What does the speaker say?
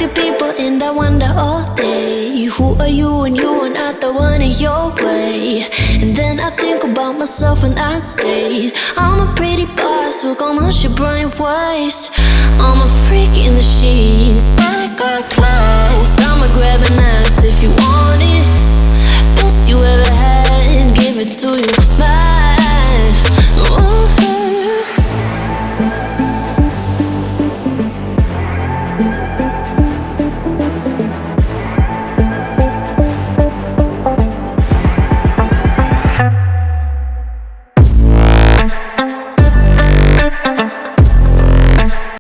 at people and I wonder all day, who are you and you are not the one in your way. And then I think about myself and I stay. I'm a pretty boss, look on my shit brain waste. I'm a freak in the sheets, but I got class. I'ma grab an ass if you want it. Best you ever had, give it to you fast. Ooh.